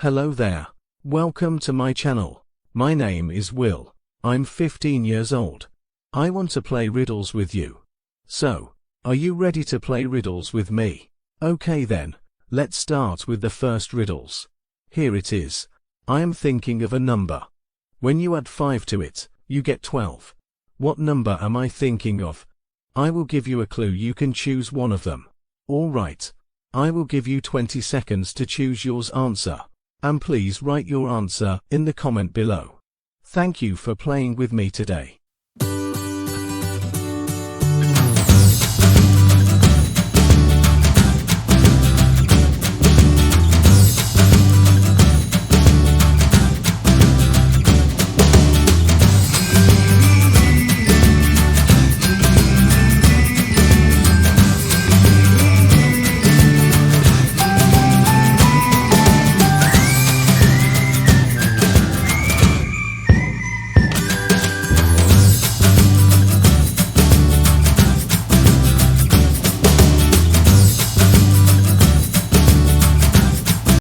Hello there. Welcome to my channel. My name is Will. I'm 15 years old. I want to play riddles with you. So, are you ready to play riddles with me? Okay then, let's start with the first riddles. Here it is. I am thinking of a number. When you add 5 to it, you get 12. What number am I thinking of? I will give you a clue. You can choose one of them. All right. I will give you 20 seconds to choose your answer. And please write your answer in the comment below. Thank you for playing with me today.